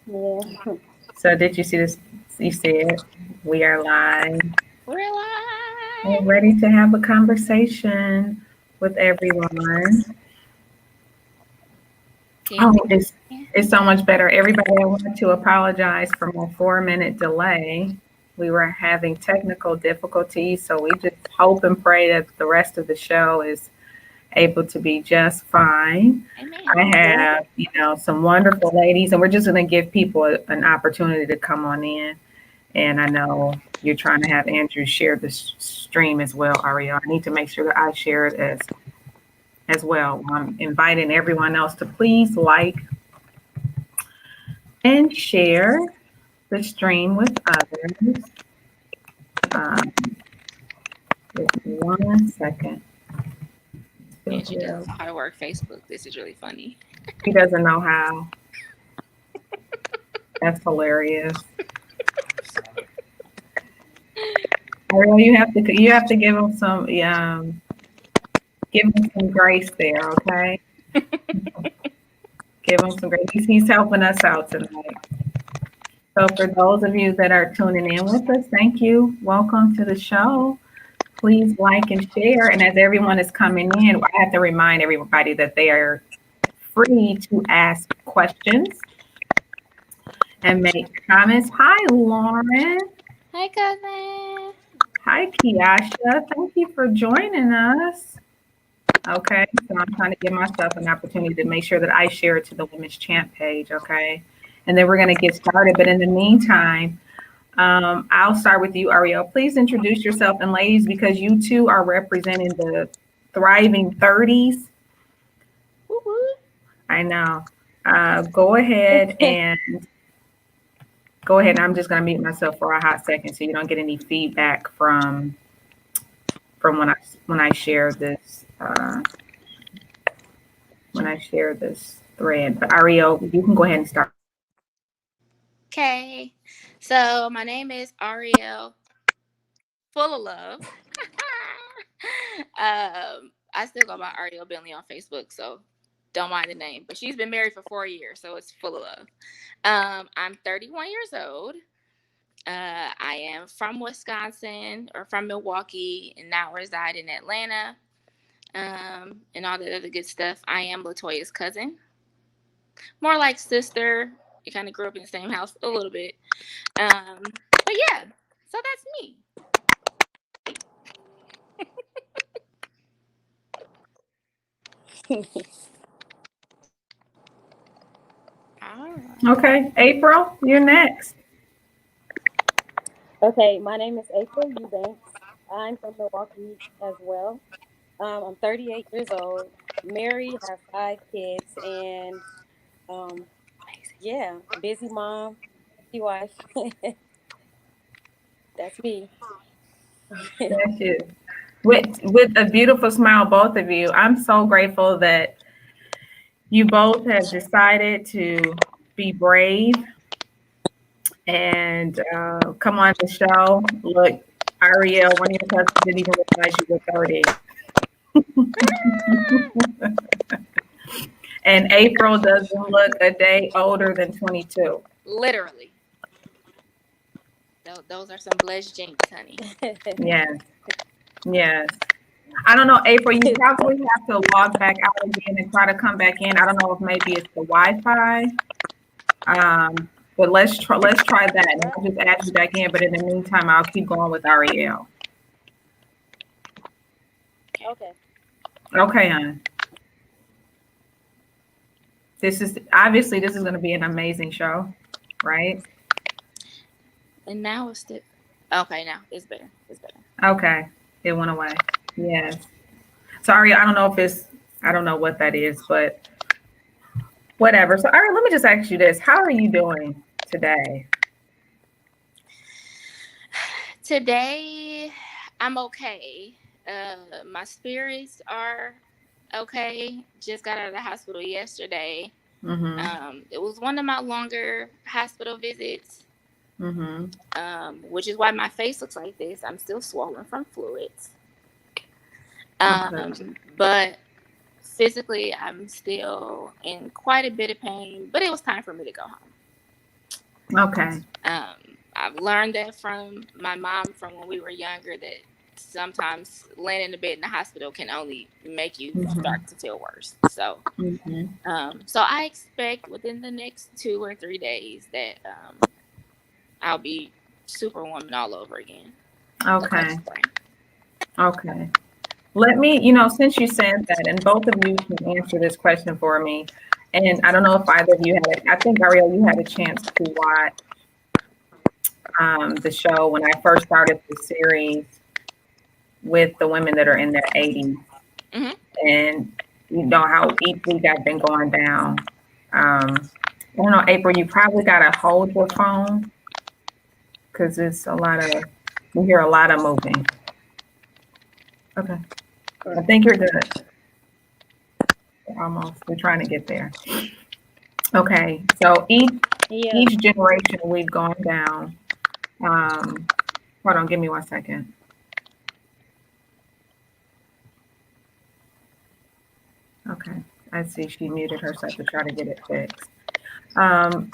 Yeah. So did you see this? You see it? We are live. We're We're live. ready to have a conversation with everyone. Can Oh, you it's so much better. Everybody, I want to apologize for my 4 minute delay. We were having technical difficulties, so we just hope and pray that the rest of the show is able to be just fine. Amen. I Yeah. have, some wonderful ladies, and we're just going to give people an opportunity to come on in. And I know you're trying to have Andrew share the stream as well, Ariel. I need to make sure that I share it as well. I'm inviting everyone else to please like and share the stream with others. Um, give me 1 second. Still Andrew here. doesn't know how to work Facebook. This is really funny. He doesn't know how. That's hilarious. Ariel, you have to give him some grace there, okay? Give him some grace. He's helping us out tonight. So for those of you that are tuning in with us, thank you. Welcome to the show. Please like and share. And as everyone is coming in, I have to remind everybody that they are free to ask questions and make comments. Hi, Lauren. Hi, cousin. Hi, Kiasha. Thank you for joining us. Okay, so I'm trying to give myself an opportunity to make sure that I share it to the Women's Champ page, okay? And then we're going to get started. But in the meantime, I'll start with you, Ariel. Please introduce yourself. And ladies, because you two are representing the thriving 30s, Woo-woo. I know. Go ahead and go ahead. I'm just going to mute myself for a hot second so you don't get any feedback from when I share this thread. But Ariel, you can go ahead and start. Okay. So my name is Ariel, full of love. I still go by Ariel Bentley on Facebook, so don't mind the name. But she's been married for 4 years, so it's full of love. I'm 31 years old. I am from Wisconsin or from Milwaukee and now reside in Atlanta. And all that other good stuff. I am Latoya's cousin, more like sister. We kind of grew up in the same house a little bit. But yeah, so that's me. All right. Okay, April, you're next. Okay, my name is April Eubanks. I'm from Milwaukee as well. I'm 38 years old, married, have 5 kids, and um, yeah, busy mom, busy wife. That's me. That's you. With a beautiful smile, both of you. I'm so grateful that you both have decided to be brave and come on the show. Look, Ariel, one of your cousins didn't even realize you were 30. And April doesn't look a day older than 22. Literally. Those are some blessed genes, honey. Yes, yes. I don't know, April, you probably have to log back out again and try to come back in. I don't know if maybe it's the Wi-Fi. But let's try that. And I'll just add you back in. But in the meantime, I'll keep going with Ariel. Okay. Okay, hon. This is going to be an amazing show, right? And now it's the okay. Now it's better. It's better. Okay, it went away. Yes. Sorry, I don't know what that is, but whatever. So, Ariel, let me just ask you this: how are you doing today? Today, I'm okay. My spirits are okay. Just got out of the hospital yesterday. Mm-hmm. It was one of my longer hospital visits, Mm-hmm. which is why my face looks like this. I'm still swollen from fluids. Okay. But physically, I'm still in quite a bit of pain. But it was time for me to go home. Okay. I've learned that from my mom from when we were younger that sometimes laying in the bed in the hospital can only make you Mm-hmm. start to feel worse. So, Mm-hmm. so I expect within the next 2 or 3 days that I'll be superwoman all over again. That's my Okay. story. Okay. Let me, since you said that, and both of you can answer this question for me. And I don't know if either of you had it. I think, Ariel, you had a chance to watch the show when I first started the series with the women that are in their 80s. Hmm. And you know how each week I've been going down. I don't know, April, you probably got to hold your phone because it's a lot of, we hear a lot of moving. Okay. I think you're good. Almost. We're trying to get there. Okay. So Yeah. each generation we've gone down. Hold on, give me 1 second. Okay. I see she muted herself to try to get it fixed. Um,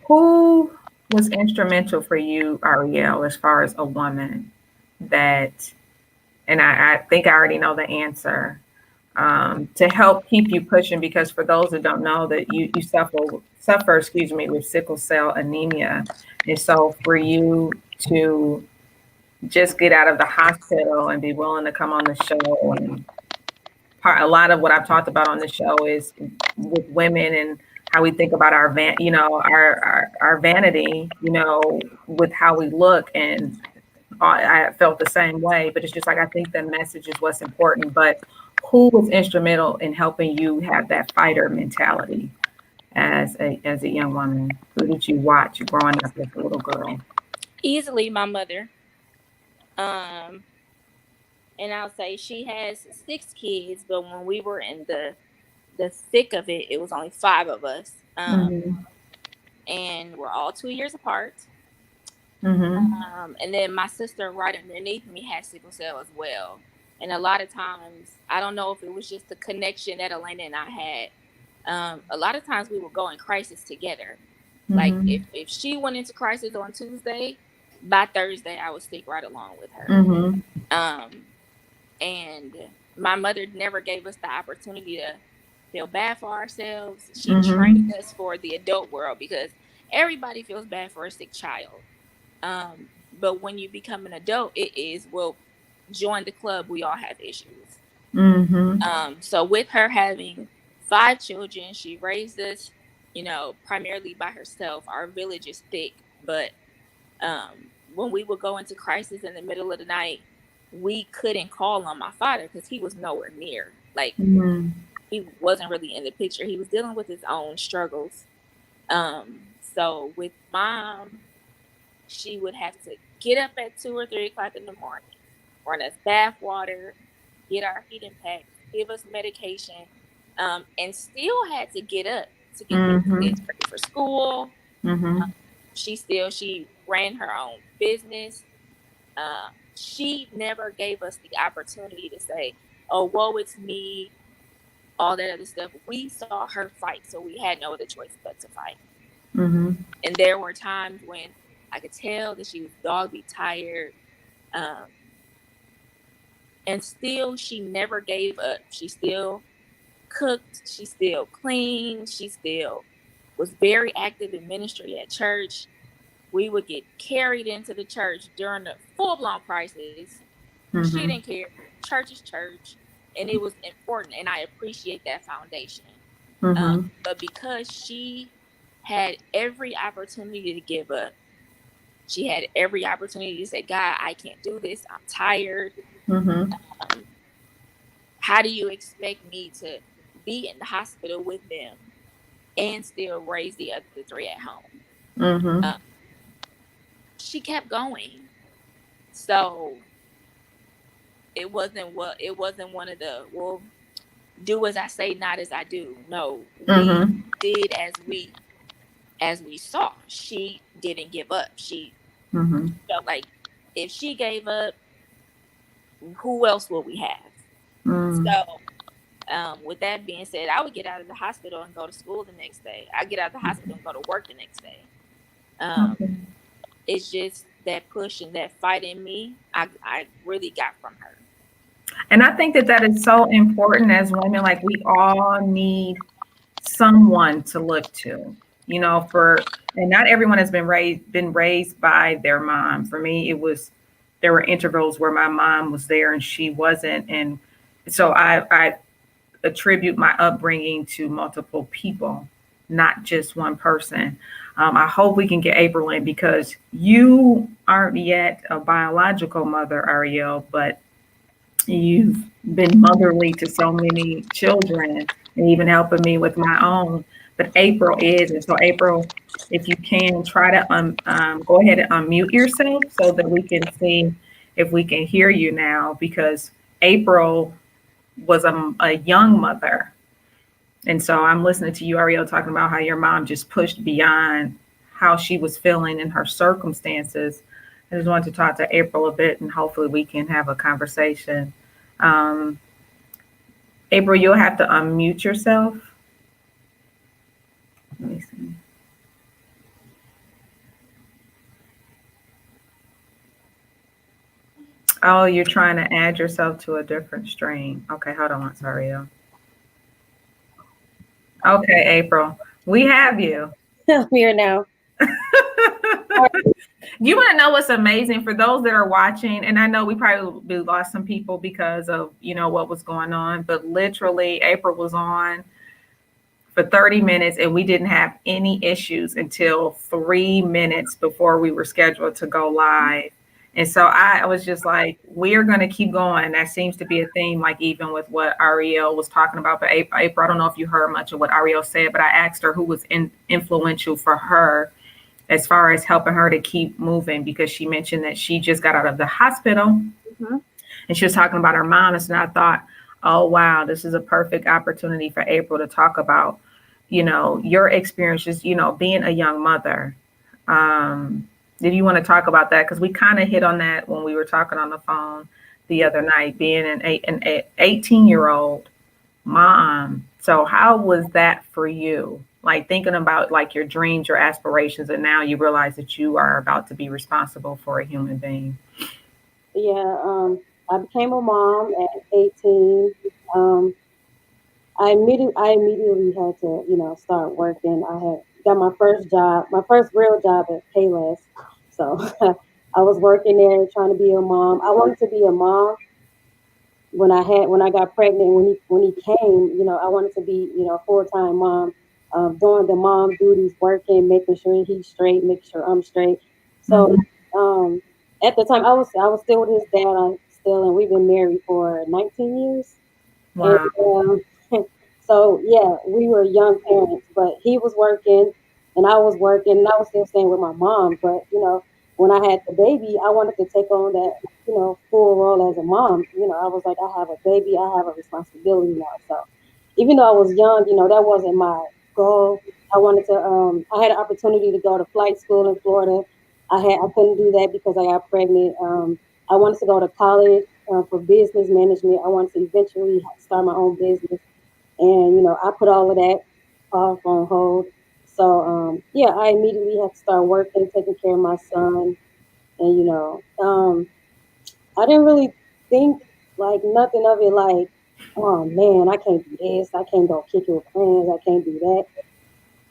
who was instrumental for you, Ariel, as far as a woman that, and I think I already know the answer, to help keep you pushing? Because for those that don't know, that you suffer, excuse me, with sickle cell anemia, and so for you to just get out of the hospital and be willing to come on the show, and a lot of what I've talked about on the show is with women and how we think about our vanity, with how we look. And I felt the same way, but it's just like, I think the message is what's important. But who was instrumental in helping you have that fighter mentality as a young woman? Who did you watch growing up as a little girl? Easily my mother. Um, and I'll say she has 6 kids, but when we were in the thick of it, it was only 5 of us. Mm-hmm. And we're all 2 years apart. Mm-hmm. And then my sister right underneath me had sickle cell as well. And a lot of times, I don't know if it was just the connection that Elena and I had. A lot of times we would go in crisis together. Like Mm-hmm. if she went into crisis on Tuesday, by Thursday I would stick right along with her. Mm-hmm. Um, and my mother never gave us the opportunity to feel bad for ourselves. She trained Mm-hmm. us for the adult world because everybody feels bad for a sick child. But when you become an adult, it is, well, join the club. We all have issues. Mm-hmm. So with her having 5 children, she raised us, primarily by herself. Our village is thick, but when we would go into crisis in the middle of the night, we couldn't call on my father because he was nowhere near. Like Mm-hmm. he wasn't really in the picture. He was dealing with his own struggles. So with mom, she would have to get up at 2 or 3 o'clock in the morning, run us bath water, get our heating packs, give us medication, and still had to get up to get the Mm-hmm. kids ready for school. Mm-hmm. She ran her own business. She never gave us the opportunity to say, "Oh, woe, it's me," all that other stuff. We saw her fight, so we had no other choice but to fight. Mm-hmm. And there were times when I could tell that she was doggy tired, um, and still she never gave up. She still cooked. She still cleaned. She still was very active in ministry at church. We would get carried into the church during the full blown crisis. She didn't Mm-hmm. care. Church is church, and it was important, and I appreciate that foundation. Mm-hmm. But because she had every opportunity to give up, she had every opportunity to say, "God, I can't do this. I'm tired. Mm-hmm. Um, how do you expect me to be in the hospital with them and still raise the other 3 at home?" Mm-hmm. Uh, she kept going. So it wasn't one of the, well, do as I say, not as I do. No, we Mm-hmm. did as we saw. She didn't give up. She Mm-hmm. felt like if she gave up, who else will we have? Mm-hmm. So, with that being said, I would get out of the hospital and go to school the next day. I get out of the hospital and go to work the next day. Okay. It's just that push and that fight in me. I really got from her. And I think that that is so important as women. Like we all need someone to look to, you know, for, and not everyone has been raised by their mom. For me, it was, there were intervals where my mom was there and she wasn't. And so I attribute my upbringing to multiple people, not just one person. I hope we can get April in because you aren't yet a biological mother, Ariel, but you've been motherly to so many children and even helping me with my own. But April is. And so, April, if you can try to go ahead and unmute yourself so that we can see if we can hear you now because April was a young mother. And so I'm listening to you, Ariel, talking about how your mom just pushed beyond how she was feeling in her circumstances. I just wanted to talk to April a bit and hopefully we can have a conversation. Um, April, you'll have to unmute yourself. Let me see. Oh, you're trying to add yourself to a different stream. Okay, hold on, sorry. Okay, April, we have you. I'm here now. You want to know what's amazing for those that are watching, and I know we probably lost some people because of what was going on, but literally April was on for 30 minutes and we didn't have any issues until 3 minutes before we were scheduled to go live. And so I was just like, we are going to keep going. That seems to be a theme, like even with what Ariel was talking about. But April, I don't know if you heard much of what Ariel said, but I asked her who was influential for her as far as helping her to keep moving, because she mentioned that she just got out of the hospital and she was talking about her mom. And so I thought, oh, wow, this is a perfect opportunity for April to talk about, your experiences, being a young mother. Did you want to talk about that? Because we kind of hit on that when we were talking on the phone the other night, being an 18-year-old mom. So how was that for you? Like thinking about like your dreams, your aspirations, and now you realize that you are about to be responsible for a human being. Yeah, I became a mom at 18. Um, I immediately had to, start working. I had got my first job, my first real job at Payless. So I was working there trying to be a mom. I wanted to be a mom when I got pregnant. When he came, I wanted to be, a full time mom, doing the mom duties, working, making sure he's straight, making sure I'm straight. So Mhm. um, at the time, I was still with his dad. I still, and we've been married for 19 years. And Wow. so yeah, we were young parents, but he was working and I was working and I was still staying with my mom. But when I had the baby, I wanted to take on that, full role as a mom. I was like, I have a baby, I have a responsibility now. So even though I was young, that wasn't my goal. I had an opportunity to go to flight school in Florida. I couldn't do that because I got pregnant. I wanted to go to college for business management. I wanted to eventually start my own business, and I put all of that off on hold. So yeah, I immediately had to start working, taking care of my son, and I didn't really think like nothing of it. Like, oh man, I can't do this. I can't go kick it with friends. I can't do that.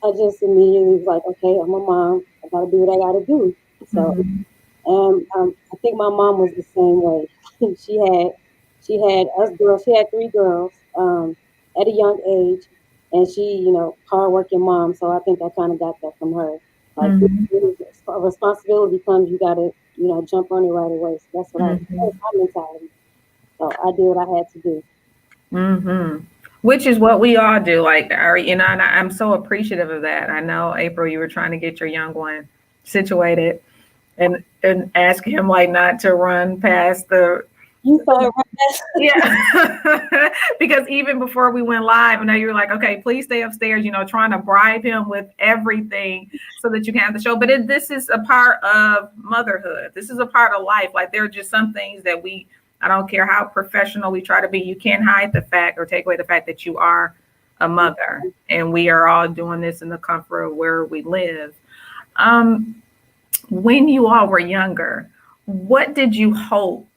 I just immediately was like, okay, I'm a mom. I gotta do what I gotta do. So Mhm. I think my mom was the same way. she had she had us girls. She had three girls at a young age, and she, hardworking mom. So I think I kind of got that from her. Like, Mhm. a responsibility comes, you gotta, jump on it right away. So that was Mhm. my mentality. So I did what I had to do. Mhm. Which is what we all do. Like, Ari, and I'm so appreciative of that. I know, April, you were trying to get your young one situated and ask him like not to run past the. You saw it right. Yeah. Because even before we went live, I know you were like, okay, please stay upstairs, trying to bribe him with everything so that you can have the show. But this is a part of motherhood. This is a part of life. Like there are just some things that I don't care how professional we try to be, you can't hide the fact or take away the fact that you are a mother. And we are all doing this in the comfort of where we live. When you all were younger, what did you hope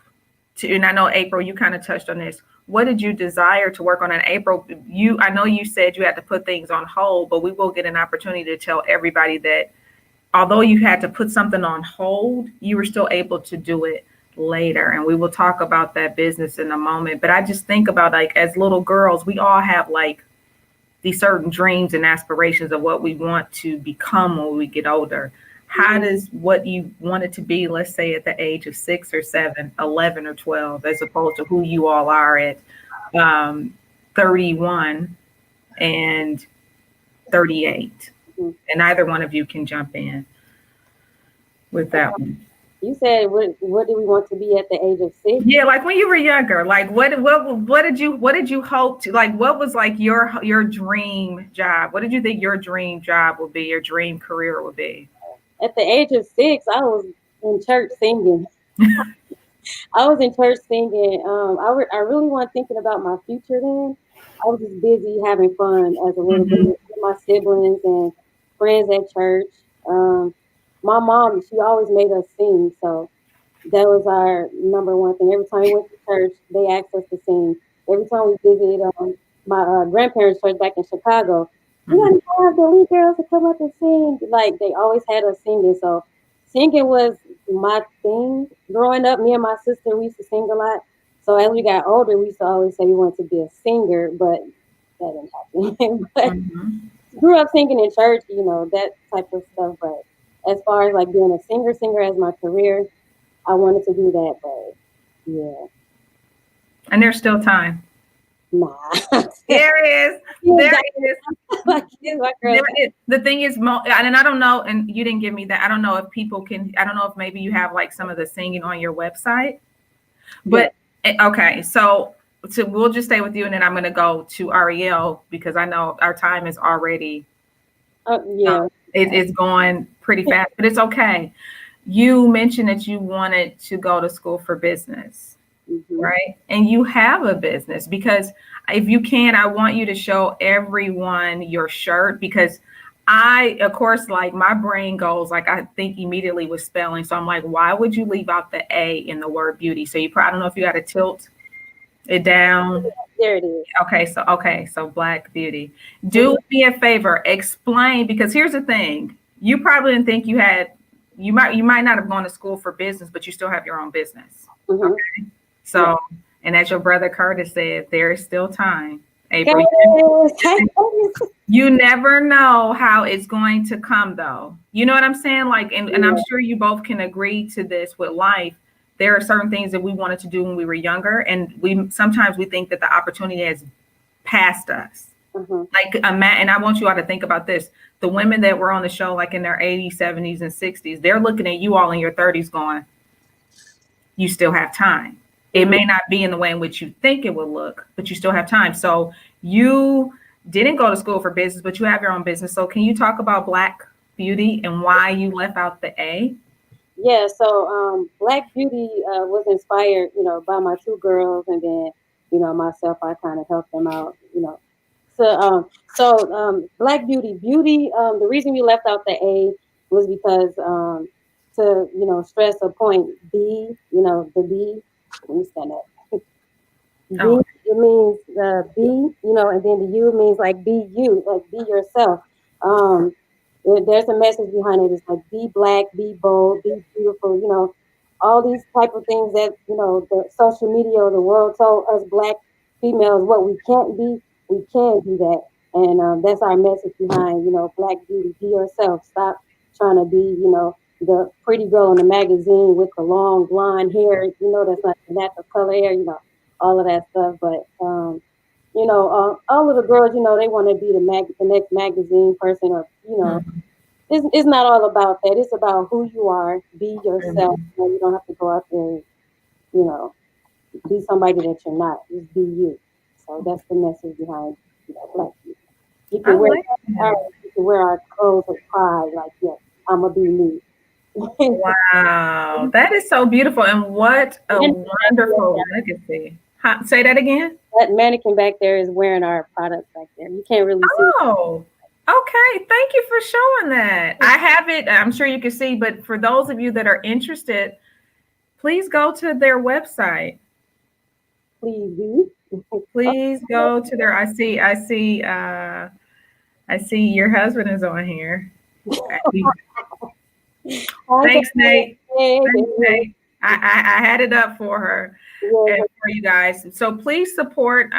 to, and I know April, you kind of touched on this. What did you desire to work on in April? I know you said you had to put things on hold, but we will get an opportunity to tell everybody that although you had to put something on hold, you were still able to do it later. And we will talk about that business in a moment. But I just think about, like, as little girls, we all have like these certain dreams and aspirations of what we want to become when we get older. How does what you wanted to be, let's say at the age of 6 or 7, 11 or 12, as opposed to who you all are at 31 and 38? Mm-hmm. And either one of you can jump in with that one. You said, what do we want to be at the age of 6? Yeah, like when you were younger, like what did you hope to, like, what was like your dream job? What did you think your dream job would be, your dream career would be? At the age of 6, I was in church singing. I was in church singing. I really wasn't thinking about my future then. I was just busy having fun as a little girl with my siblings and friends at church. My mom, she always made us sing, so that was our number one thing. Every time we went to church, they asked us to sing. Every time we visited my grandparents' church back in Chicago, we gotta have the lead girls to come up and sing. Like, they always had us singing, so singing was my thing. Growing up, me and my sister, we used to sing a lot. So as we got older, we used to always say we wanted to be a singer, but that didn't happen. But grew up singing in church, that type of stuff. But as far as like being a singer as my career, I wanted to do that, but yeah. And there's still time. Nah. There is. There is. The thing is, and I don't know, and you didn't give me that. I don't know if people can, I don't know if maybe you have like some of the singing on your website. But okay, so we'll just stay with you, and then I'm going to go to Ariel because I know our time is already, it's going pretty fast, but it's okay. You mentioned that you wanted to go to school for business, right? And you have a business, because if you can, I want you to show everyone your shirt, because of course, like my brain goes, like I think immediately with spelling. So I'm like, why would you leave out the A in the word beauty? So you probably, I don't know if you got to tilt it down. There it is. Okay. So Black Beauty. Do me a favor, explain, because here's the thing. You probably didn't think you might not have gone to school for business, but you still have your own business. Okay. So, and as your brother Curtis said, there is still time. April, you never know how it's going to come, though. You know what I'm saying? Like, and I'm sure you both can agree to this with life. There are certain things that we wanted to do when we were younger, and sometimes we think that the opportunity has passed us. Like, and I want you all to think about this. The women that were on the show, like in their 80s, 70s, and 60s, they're looking at you all in your 30s going, you still have time. It may not be in the way in which you think it will look, but you still have time. So you didn't go to school for business, but you have your own business. So can you talk about Black Beauty and why you left out the A? Yeah, so Black Beauty was inspired, by my 2 girls, and then, myself, I kind of helped them out, So Black Beauty, the reason we left out the A was because to, stress a point, B, the B, let me stand up. B, it means B, and then the U means like be you, like be yourself. There's a message behind it. It's like be black, be bold, be beautiful. All these type of things that the social media or the world told us Black females what we can't be. We can do that, and that's our message behind Black Beauty. Be yourself. Stop trying to be the pretty girl in the magazine with the long blonde hair. That's not the natural color hair. All of that stuff, but all of the girls, they want to be the next magazine person, or it's not all about that. It's about who you are. Be yourself. You don't have to go out there and be somebody that you're not. Just be you. So that's the message behind Black Beauty. You can wear our clothes with pride, like, yes, I'm gonna be me. Wow, that is so beautiful, and what a wonderful legacy. Say that again. That mannequin back there is wearing our products back there. You can't really see. Okay, thank you for showing that. I have it. I'm sure you can see, but for those of you that are interested, please go to their website. Please do. Please go to their. I see your husband is on here. Hi, Thanks, Karen. Nate. Hey, Thanks, hey. Nate. I had it up for her and Yes. for you guys. So please support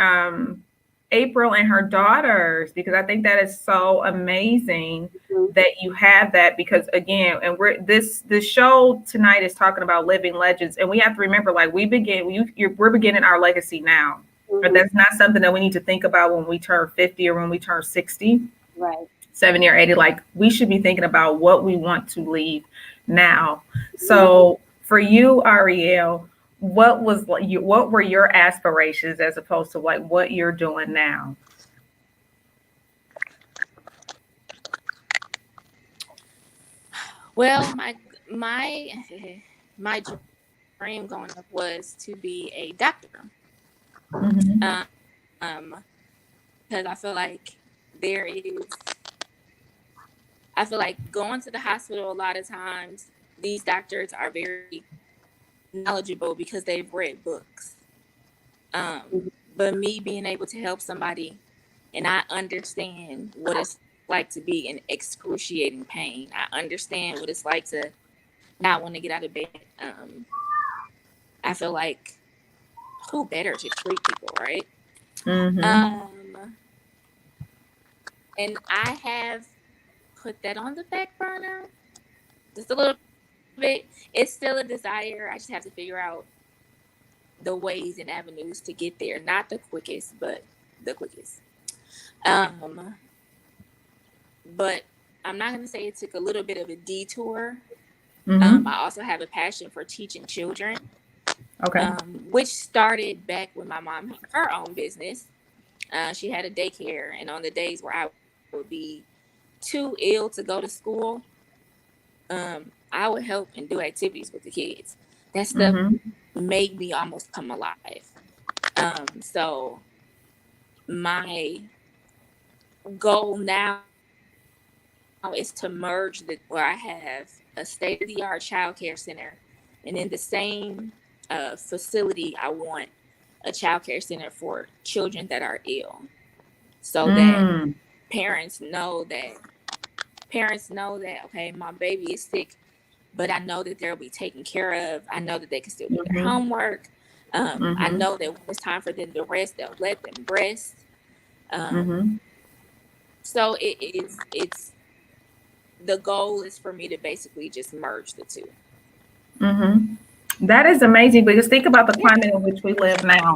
April and her daughters, because I think that is so amazing Mhm. that you have that, because again, and this show tonight is talking about living legends, and we have to remember, like, we're beginning our legacy now. But Mhm. that's not something that we need to think about when we turn 50 or when we turn 60. Right. 70 or 80. Like, we should be thinking about what we want to leave now. Mhm. So for you, Ariel, what were your aspirations as opposed to like what you're doing now? Well, my my dream growing up was to be a doctor. Mm-hmm. Um, because I feel like going to the hospital a lot of times, these doctors are very knowledgeable because they've read books. But me being able to help somebody, and I understand what it's like to be in excruciating pain. I understand what it's like to not want to get out of bed. I feel like who better to treat people, right? Mm-hmm. Um, and I have put that on the back burner just a little bit. It's still a desire. I just have to figure out the ways and avenues to get there. Not the quickest, but the quickest. Um, but I'm not going to say it took a little bit of a detour. Mm-hmm. I also have a passion for teaching children, Okay. which started back when my mom had her own business. She had a daycare, and on the days where I would be too ill to go to school, I would help and do activities with the kids. That stuff Mm-hmm. made me almost come alive. So my goal now is to merge where I have a state of the art child care center, and in the same facility, I want a child care center for children that are ill, so that Mm. parents know that okay, my baby is sick, but I know that they'll be taken care of. I know that they can still do their Mm-hmm. homework. I Mm-hmm. know that when it's time for them to rest, they'll let them rest. Um, Mm-hmm. so it's the goal is for me to basically just merge the two. Mm-hmm. That is amazing, because think about the Yeah. climate in which we live now.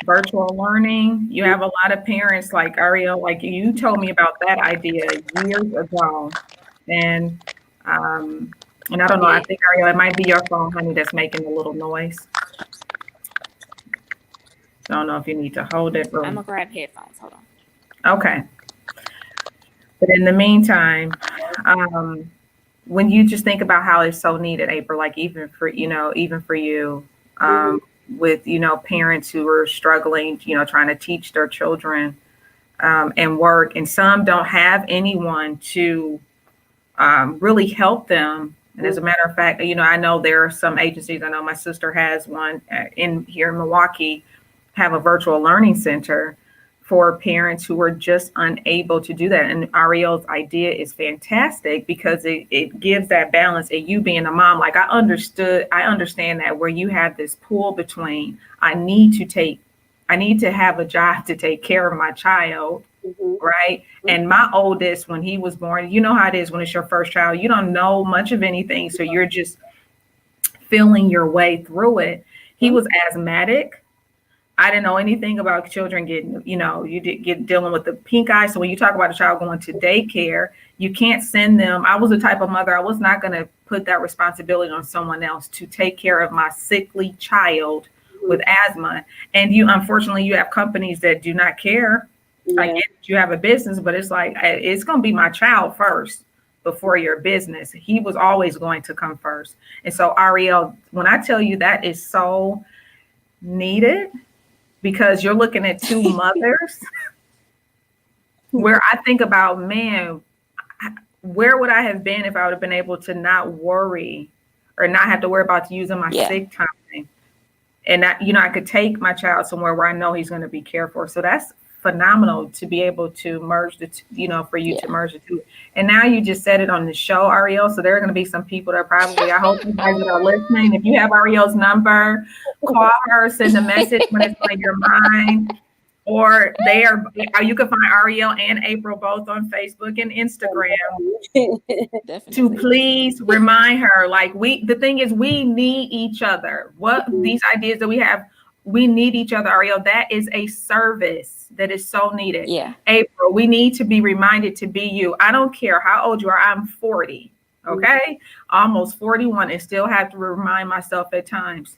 Virtual learning. You have a lot of parents like Ariel, like you told me about that idea years ago. And um, and I I don't know, I did. think Ariel, it might be your phone, honey, that's making a little noise. So I don't know if you need to hold it I'm or gonna grab headphones. Hold on. okay. But in the meantime, when you just think about how it's so needed, April, like even for you, Mhm. um, with parents who are struggling, trying to teach their children and work, and some don't have anyone to really help them. And as a matter of fact, I know there are some agencies. I know my sister has one in here in Milwaukee, have a virtual learning center for parents who are just unable to do that. And Ariel's idea is fantastic because it gives that balance. And you being a mom, like I understand that, where you have this pull between I need to have a job to take care of my child, Mhm. right? And my oldest, when he was born, you know how it is when it's your first child, you don't know much of anything. So you're just feeling your way through it. He Mhm. was asthmatic. I didn't know anything about children getting, you did get dealing with the pink eye. So when you talk about a child going to daycare, you can't send them. I was the type of mother, I was not going to put that responsibility on someone else to take care of my sickly child with Mhm. asthma. And unfortunately, you have companies that do not care. I Yeah. get that you have a business, but it's like, it's going to be my child first before your business. He was always going to come first. And so, Ariel, when I tell you that is so needed, because you're looking at two mothers where I think about, man, where would I have been if I would have been able to not worry or not have to worry about using my Yeah. sick time? And that, I could take my child somewhere where I know he's going to be cared for. So that's phenomenal to be able to merge for you to Yeah. merge the two. And now you just said it on the show, Ariel. So there are going to be some people that probably, I hope you guys that are listening, if you have Ariel's number, call her, send a message when it's on your mind. Or you can find Ariel and April both on Facebook and Instagram to Definitely. please remind her, like, the thing is, we need each other. What these ideas that we have, we need each other, Ariel. That is a service that is so needed. Yeah. April, we need to be reminded to be you. I don't care how old you are. I'm 40, okay, almost 41, and still have to remind myself at times,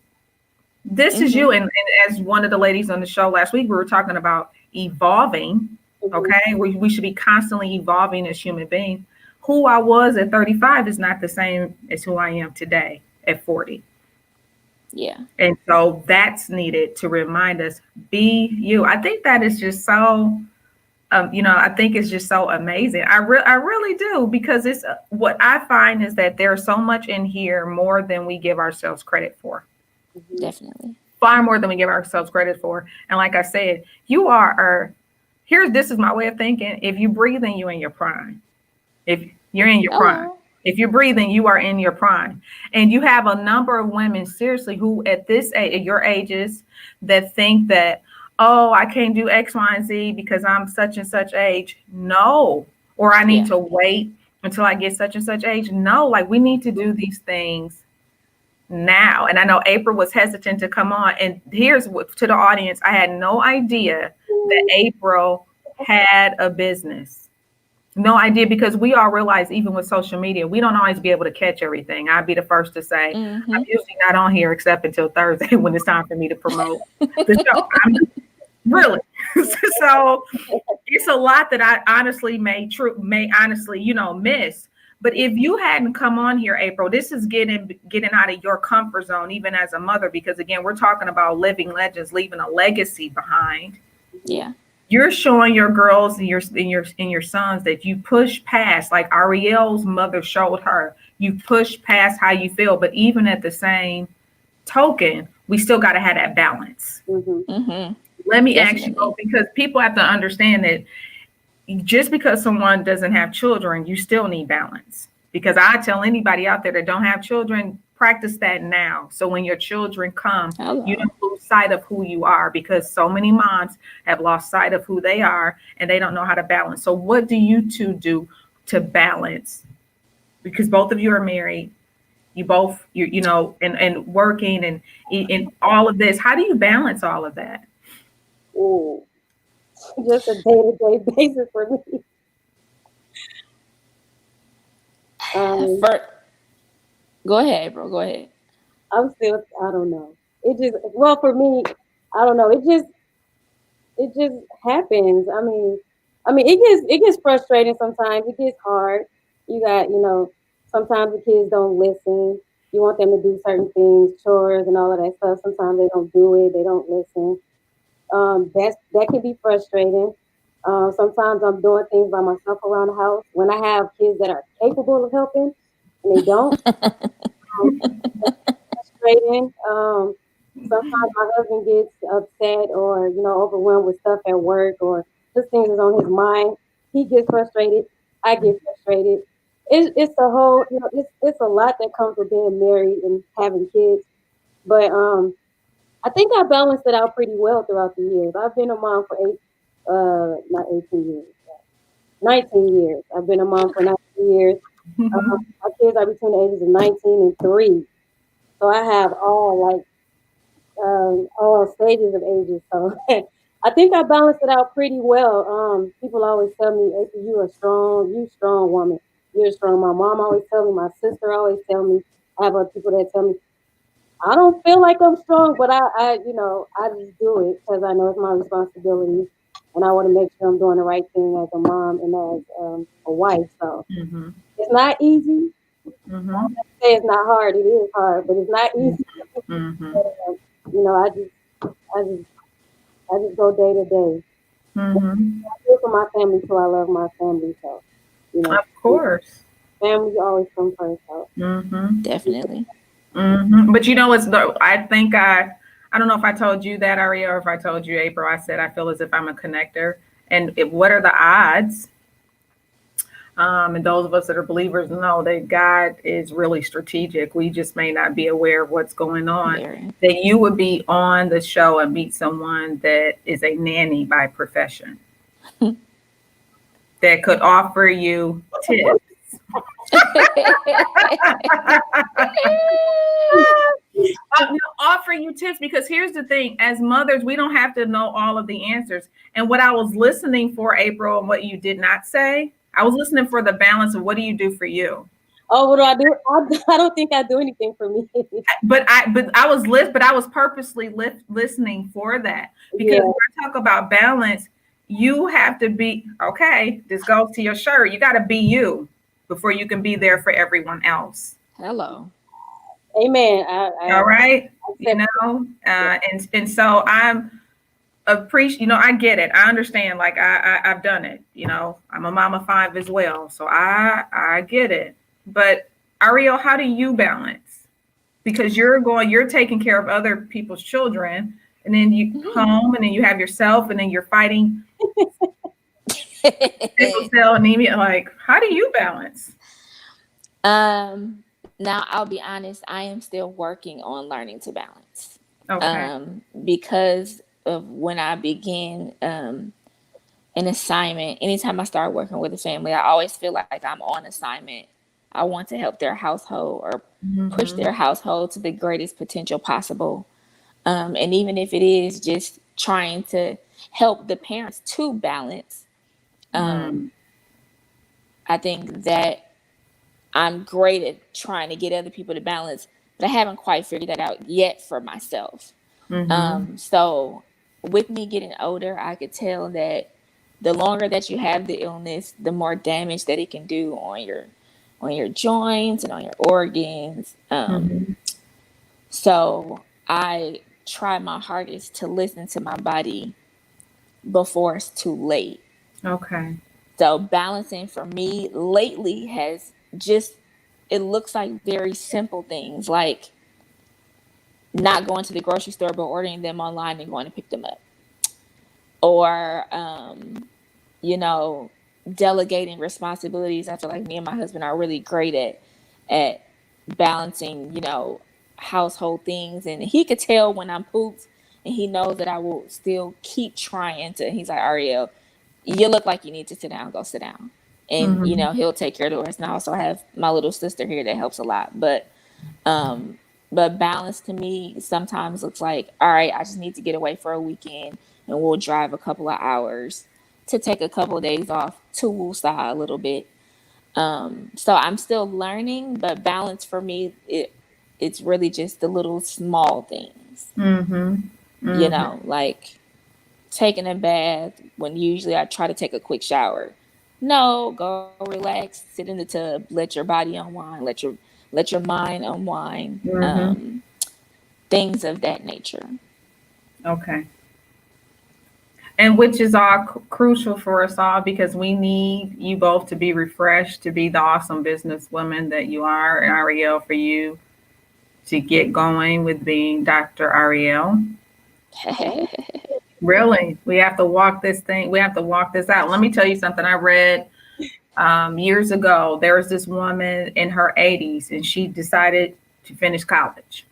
this is you. And as one of the ladies on the show last week, we were talking about evolving. Okay, we should be constantly evolving as human beings. Who I was at 35 is not the same as who I am today at 40. Yeah. And so that's needed to remind us, be you. I think that is just so, I think it's just so amazing. I really do, because it's what I find is that there's so much in here more than we give ourselves credit for. Definitely. Far more than we give ourselves credit for. And like I said, this is my way of thinking. If you breathing, you in your prime. If you're in your prime. If you're breathing, you are in your prime. And you have a number of women, seriously, who at this age, at your ages, that think that, oh, I can't do X, Y, and Z because I'm such and such age. No. Or I need to wait until I get such and such age. No, like, we need to do these things now. And I know April was hesitant to come on. And here's what, to the audience, I had no idea that April had a business. No idea, because we all realize, even with social media, we don't always be able to catch everything. I'd be the first to say, I'm usually not on here except until Thursday when it's time for me to promote the show. I'm really. So it's a lot that I honestly may honestly, miss. But if you hadn't come on here, April, this is getting out of your comfort zone, even as a mother, because again, we're talking about living legends, leaving a legacy behind. Yeah. You're showing your girls and your sons that you push past, like Ariel's mother showed her. You push past how you feel, but even at the same token, we still got to have that balance. Let me ask you, because people have to understand that just because someone doesn't have children, you still need balance. Because I tell anybody out there that don't have children, practice that now. So when your children come, you don't lose sight of who you are, because so many moms have lost sight of who they are and they don't know how to balance. So what do you two do to balance? Because both of you are married. You both, and working and all of this. How do you balance all of that? Oh, just a day-to-day basis for me. Go ahead, April. Go ahead. I don't know. Well, for me, I don't know. It just happens. It gets frustrating sometimes. It gets hard. Sometimes the kids don't listen. You want them to do certain things, chores and all of that stuff. Sometimes they don't do it. They don't listen. That can be frustrating. Sometimes I'm doing things by myself around the house. When I have kids that are capable of helping and they don't, frustrating. Sometimes my husband gets upset or overwhelmed with stuff at work or just things is on his mind. He gets frustrated. I get frustrated. It's a whole it's a lot that comes with being married and having kids. But I think I balanced it out pretty well throughout the years. I've been a mom for not 18 years, 19 years. I've been a mom for 19 years. My kids are between the ages of 19 and 3. So I have all stages of ages. So I think I balanced it out pretty well. People always tell me, "April, you strong woman. You're strong." My mom always tell me, my sister always tell me. I have other people that tell me, I don't feel like I'm strong, but I just do it because I know it's my responsibility, and I want to make sure I'm doing the right thing as a mom and as a wife. So it's not easy. I don't say it's not hard. It is hard, but it's not easy. I just go day to day. for my family too. I love my family, so Of course. family always come first. So Mm-hmm. Definitely. Mm-hmm. But you know what's the I think I don't know if I told you that, Aria, or if I told you, April. I said I feel as if I'm a connector. And what are the odds? And those of us that are believers know that God is really strategic. We just may not be aware of what's going on. Very. That you would be on the show and meet someone that is a nanny by profession that could offer you tips. Offer you tips because here's the thing: as mothers, we don't have to know all of the answers. And what I was listening for, April, and what you did not say, I was listening for the balance of what do you do for you. oh, what do I do? I don't think I do anything for me. But I was purposely listening for that because Yeah, when I talk about balance, you have to be okay. This goes to your shirt. You got to be you before you can be there for everyone else. Hello. amen. All right, you Accept it. know, and so I'm appreciate. You know, I get it. I understand. Like I've done it. You know, I'm a mama five as well, so I get it. But Ariel, how do you balance? Because you're taking care of other people's children, and then you home, and then you have yourself, and then you're fighting sickle cell anemia. Like, how do you balance? Now I'll be honest, I am still working on learning to balance. Okay. Because of when I began an assignment, anytime I start working with a family, I always feel like I'm on assignment. I want to help their household or push Mm-hmm. their household to the greatest potential possible. And even if it is just trying to help the parents to balance, Mm. I think that I'm great at trying to get other people to balance, but I haven't quite figured that out yet for myself. Mm-hmm. So with me getting older, I could tell that the longer that you have the illness, the more damage that it can do on your joints and on your organs. Mm-hmm. So I try my hardest to listen to my body before it's too late. Okay. So balancing for me lately has just, it looks like very simple things like not going to the grocery store but ordering them online and going to pick them up, or you know, delegating responsibilities. I feel like me and my husband are really great at balancing, you know, household things, and he could tell when I'm pooped, and he knows that I will still keep trying to. He's like, Ariel, you look like you need to sit down. Go sit down. And you Mm-hmm. know, he'll take care of the rest. And I also have my little sister here that helps a lot. Um, but balance to me sometimes looks like, all right, I just need to get away for a weekend, and we'll drive a couple of hours to take a couple of days off to woosah a little bit. So I'm still learning, but balance for me, it's really just the little small things, Mm-hmm. you Mm-hmm. know, like taking a bath when usually I try to take a quick shower. No, go relax, sit in the tub, let your body unwind, let your mind unwind, Mm-hmm. things of that nature. Okay. And which is all crucial for us all because we need you both to be refreshed, to be the awesome businesswoman that you are, and Ariel, for you to get going with being Dr. Ariel. Okay. Really, we have to walk this thing. We have to walk this out. Let me tell you something. I read years ago. There was this woman in her 80s, and she decided to finish college.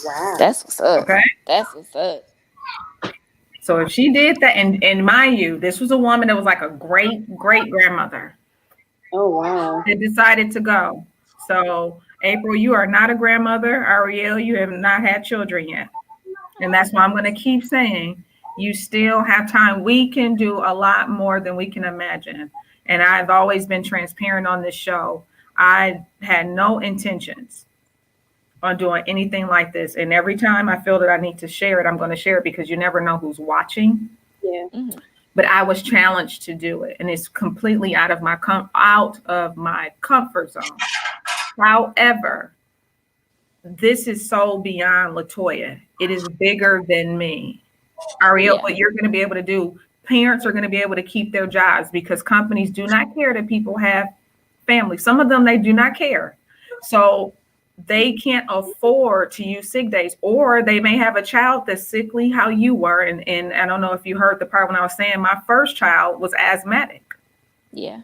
Wow. That's what's up. Okay, That's what's up. so if she did that, and mind you, this was a woman that was like a great grandmother Oh wow. that decided to go. So April, you are not a grandmother. Ariel, you have not had children yet. And that's why I'm going to keep saying you still have time. We can do a lot more than we can imagine. And I've always been transparent on this show. I had no intentions on doing anything like this. And every time I feel that I need to share it, I'm going to share it because you never know who's watching. Yeah. Mm-hmm. But I was challenged to do it, and it's completely out of my comfort zone. However, this is so beyond Latoya. It is bigger than me. Ariel, Yeah. what you're going to be able to do parents are going to be able to keep their jobs because companies do not care that people have families. Some of them, they do not care. So they can't afford to use sick days, or they may have a child that's sickly how you were. And I don't know if you heard the part when I was saying my first child was asthmatic. Yeah.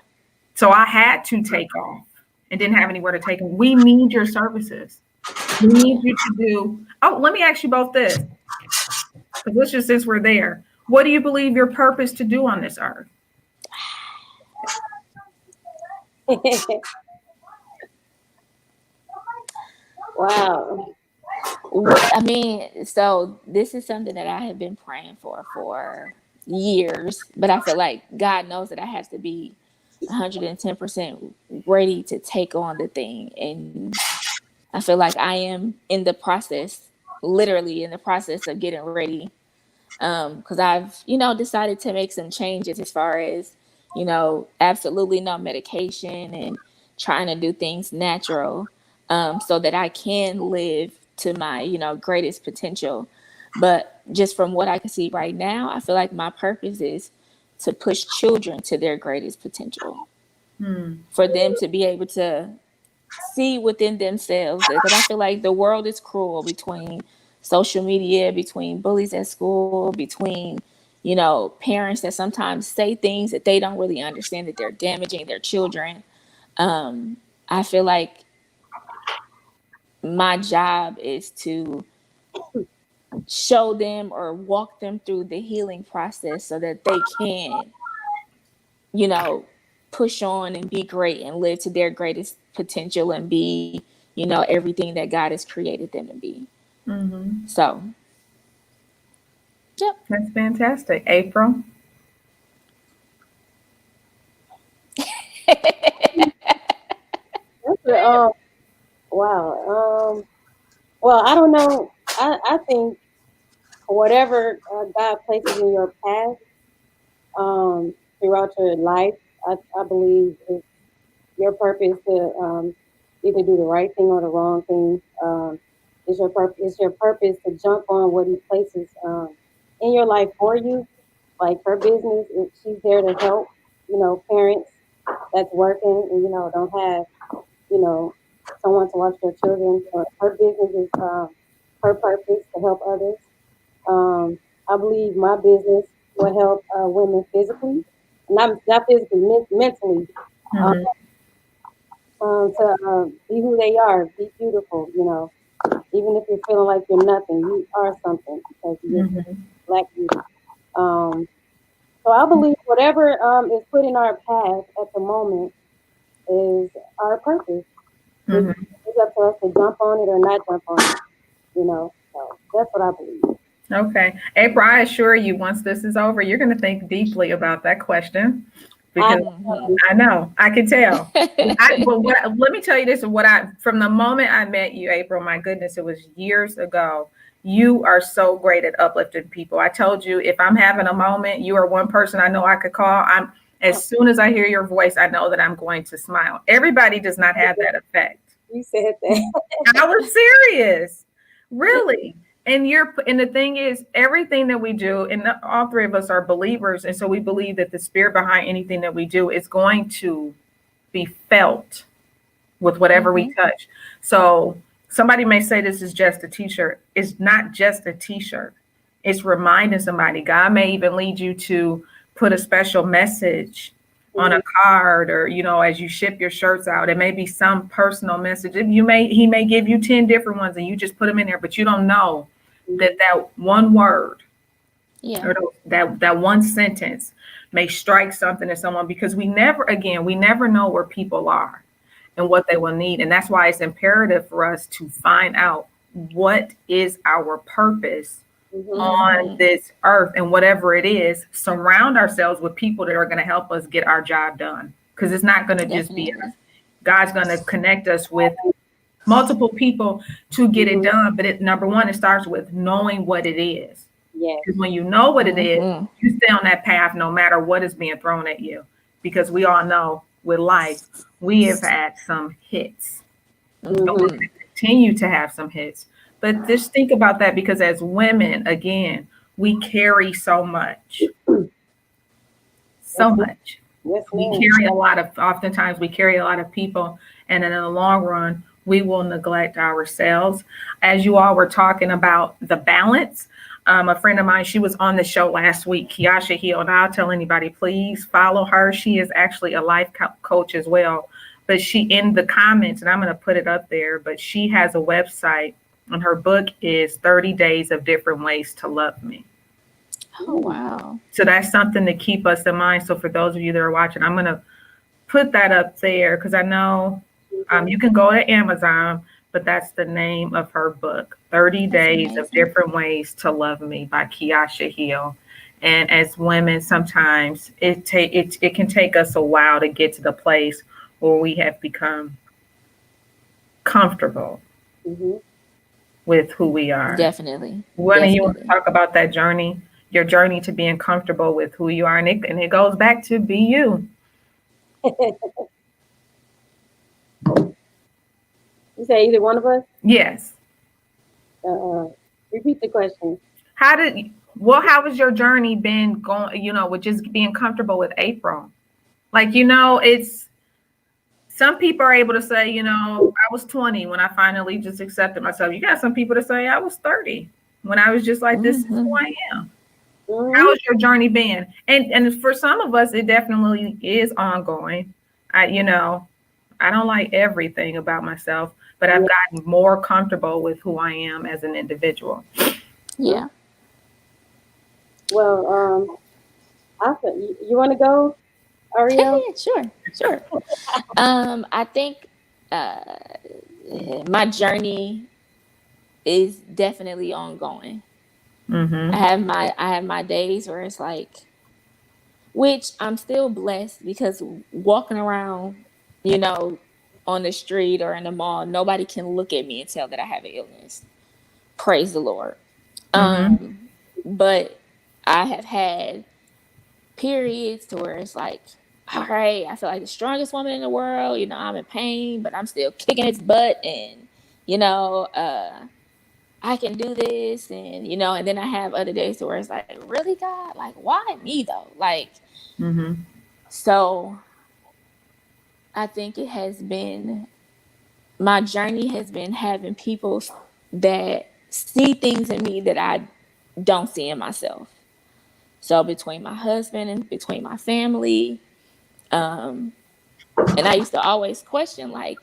So I had to take off and didn't have anywhere to take them. We need your services. We need Yeah. you to do. Oh, let me ask you both this. Because let's just, since we're there, what do you believe your purpose to do on this earth? Wow. I mean, so this is something that I have been praying for years, but I feel like God knows that I have to be 110% ready to take on the thing. And I feel like I am in the process, literally in the process of getting ready. Because I've, decided to make some changes as far as, absolutely no medication and trying to do things natural, so that I can live to my, greatest potential. But just from what I can see right now, I feel like my purpose is to push children to their greatest potential, Hmm. for them to be able to see within themselves, because I feel like the world is cruel, between social media, between bullies at school, between parents that sometimes say things that they don't really understand, that they're damaging their children. I feel like my job is to show them or walk them through the healing process so that they can, you know, push on and be great and live to their greatest potential and be, everything that God has created them to be. Mm-hmm. So, yep. That's fantastic. April? That's wow. Well, I don't know. I think whatever God places in your path throughout your life, I believe it's your purpose to either do the right thing or the wrong thing. It's your purpose. It's your purpose to jump on what He places in your life for you. Like her business, she's there to help. Parents that's working and don't have you know someone to watch their children. Her business is her purpose to help others. I believe my business will help women physically, not physically, mentally, um, Mm-hmm. to be who they are, be beautiful. Even if you're feeling like you're nothing, you are something because you're Mm-hmm. black beauty. Um, so I believe whatever is put in our path at the moment is our purpose. It's, Mm-hmm. it's up to us to jump on it or not jump on it. So that's what I believe. Okay. April, I assure you, once this is over, you're going to think deeply about that question I because Hmm. I know, I can tell. Let me tell you this, from the moment I met you, April, my goodness, it was years ago. You are so great at uplifting people. I told you, if I'm having a moment, you are one person I know I could call. As soon as I hear your voice, I know that I'm going to smile. Everybody does not have that effect. you said that. I was serious, really. And the thing is, everything that we do, and all three of us are believers, and so we believe that the spirit behind anything that we do is going to be felt with whatever we Hmm. touch. So somebody may say this is just a t-shirt. It's not just a t-shirt. It's reminding somebody. God may even lead you to put a special message on a Mhm, card, or as you ship your shirts out, it may be some personal message. He may give you 10 different ones and you just put them in there, but you don't know that mhm, that one word, Yeah, or that one sentence may strike something in someone, because we never know where people are and what they will need. And that's why it's imperative for us to find out what is our purpose mhm, on hmm, this earth, and whatever it is, surround ourselves with people that are going to help us get our job done. Because it's not going to just be us. definitely. God's going to connect us with multiple people to get it mhm. done. But number one, it starts with knowing what it is. Yes. Because when you know what it is, Hmm. you stay on that path no matter what is being thrown at you. Because we all know with life, we have had some hits, and we're Mhm, Hmm. going to continue to have some hits. But just think about that, because as women, again, we carry so much. so much. Yes, We ma'am. carry a lot of, oftentimes we carry a lot of people, and in the long run, we will neglect ourselves. As you all were talking about the balance, a friend of mine, she was on the show last week, Kiasha Hill, and I'll tell anybody, please follow her. She is actually a life coach as well. But she, in the comments, and I'm going to put it up there, but she has a website, and her book is 30 Days of Different Ways to Love Me. Oh, wow. So that's something to keep us in mind. So for those of you that are watching, I'm going to put that up there because I know you can go to Amazon, but that's the name of her book, 30 That's Days of amazing. Different Ways to Love Me by Kiasha Hill. And as women, sometimes it can take us a while to get to the place where we have become comfortable Mm-hmm. with who we are. Definitely. One of you want to Definitely. talk about that journey, your journey to being comfortable with who you are, and it goes back to be you. You say either one of us? Yes. Uh, repeat the question. How did how has your journey been going, with just being comfortable with April? Like, it's some people are able to say, I was 20 when I finally just accepted myself. You got some people to say I was 30 when I was just like, this is who Mm-hmm. I am. How Mm-hmm. has your journey been? And for some of us, it definitely is ongoing. I don't like everything about myself, but I've Yeah. gotten more comfortable with who I am as an individual. Yeah. Well, awesome. You want to go, Ariel? Yeah, sure. Sure. I think uh my journey is definitely ongoing. Mm-hmm. I have my days where it's like, which I'm still blessed because walking around, you know, on the street or in the mall, nobody can look at me and tell that I have an illness. Praise the Lord. Mm-hmm. But I have had periods to where it's like, all right, I feel like the strongest woman in the world. I'm in pain, but I'm still kicking its butt, and you know, I can do this, and then I have other days where it's like, really, God, like, why me though? Like, Mm-hmm. so I think it has been my journey has been having people that see things in me that I don't see in myself. So between my husband and between my family, um, and I used to always question like,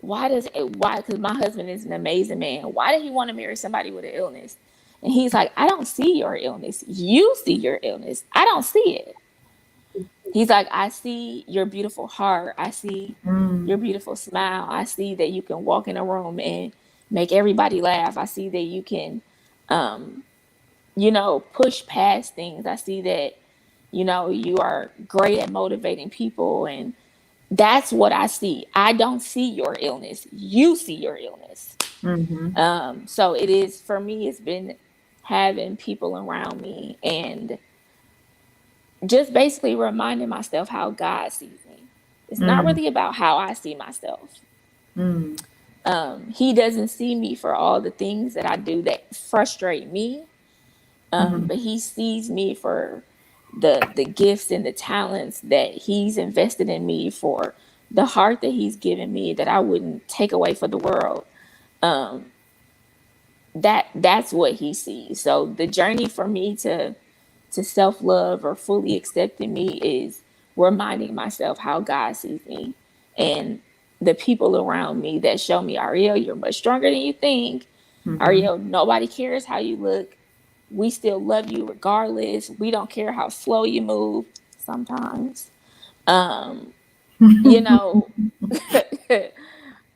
why? Because my husband is an amazing man. Why did he want to marry somebody with an illness? And he's like, I don't see your illness. You see your illness. I don't see it. He's like, I see your beautiful heart. I see Mm. your beautiful smile. I see that you can walk in a room and make everybody laugh. I see that you can, um, push past things. I see that, you are great at motivating people. And that's what I see. I don't see your illness. You see your illness. Mm-hmm. So it is, for me, it's been having people around me and just basically reminding myself how God sees me. It's not Mm. really about how I see myself. Mm. He doesn't see me for all the things that I do that frustrate me, Mm-hmm. but he sees me for the gifts and the talents that he's invested in me, for the heart that he's given me that I wouldn't take away for the world. Um, that's what he sees. So the journey for me to self love or fully accepting me is reminding myself how God sees me, and the people around me that show me, Ariel, you're much stronger than you think. Mm-hmm. Ariel, nobody cares how you look. We still love you regardless. We don't care how slow you move sometimes. Um, you know,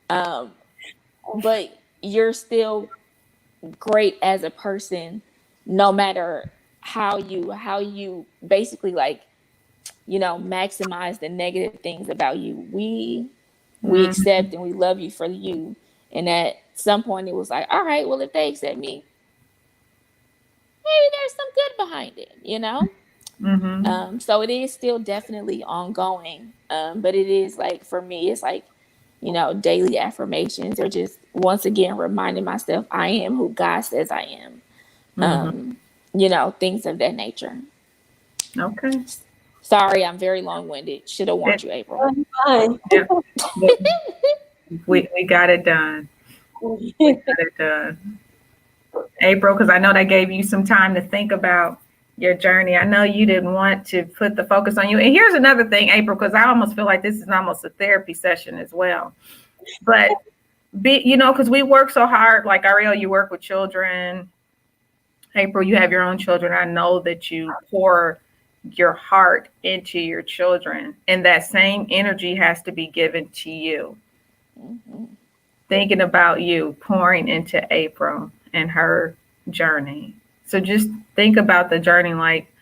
um, but you're still great as a person, no matter how you basically like, maximize the negative things about you. We Mm-hmm. accept and we love you for you. And at some point it was like, all right, well, if they accept me, maybe there's some good behind it. Mm-hmm. So it is still definitely ongoing. But it is like, for me, it's like, daily affirmations, or just once again reminding myself I am who God says I am. Mm-hmm. um, Things of that nature. Okay. Sorry, I'm very long-winded. Should have warned you, April. Fine. Yeah. We got it done. We got it done. April, because I know that gave you some time to think about your journey. I know you didn't want to put the focus on you. And here's another thing, April, because I almost feel like this is almost a therapy session as well. But because we work so hard, like Ariel, you work with children. April, you have your own children. I know that you pour your heart into your children, and that same energy has to be given to you. Mm-hmm. Thinking about you pouring into April and her journey. So just think about the journey like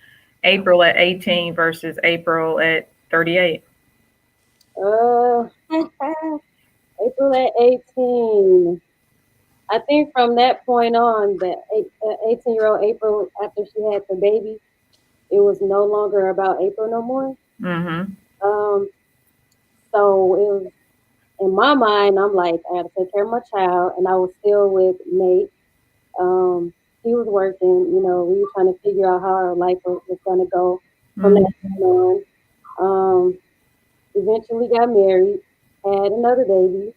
April at 18 versus April at 38. April at 18. I think from that point on, the 18-year-old April, after she had the baby, it was no longer about April no more. Mm-hmm. So it was in my mind. I'm like, I had to take care of my child, and I was still with Nate. He was working. We were trying to figure out how our life was going to go from that point on. Eventually got married, had another baby,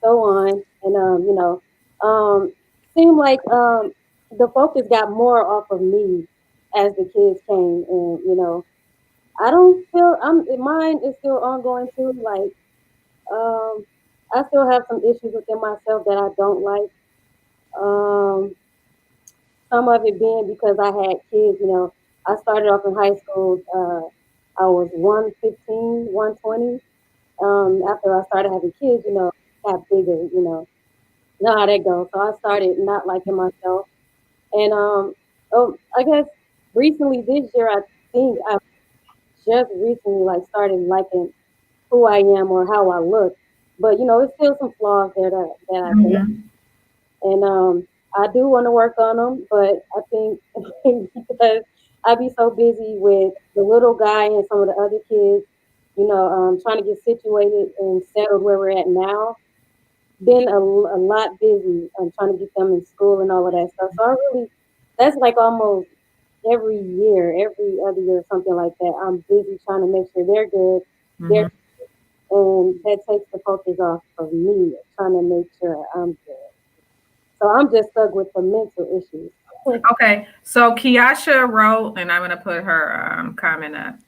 so on, and seemed like the focus got more off of me as the kids came, and I don't feel mine is still ongoing too. Like I still have some issues within myself that I don't like. Um, some of it being because I had kids. I started off in high school. I was 115, 120. After I started having kids, got bigger. Know how that goes. So I started not liking myself, and I guess recently this year, I think I just recently like started liking who I am or how I look. But it's still some flaws there that I think, Mm-hmm. and I do want to work on them. But I think because I be so busy with the little guy and some of the other kids, trying to get situated and settled where we're at now. Been a lot busy. I'm trying to get them in school and all of that stuff. So that's like almost every year, every other year, something like that. I'm busy trying to make sure they're good. Mm-hmm. They're and that takes the focus off of me trying to make sure I'm good. So I'm just stuck with the mental issues. Okay, so Kiasha wrote, and I'm going to put her comment up.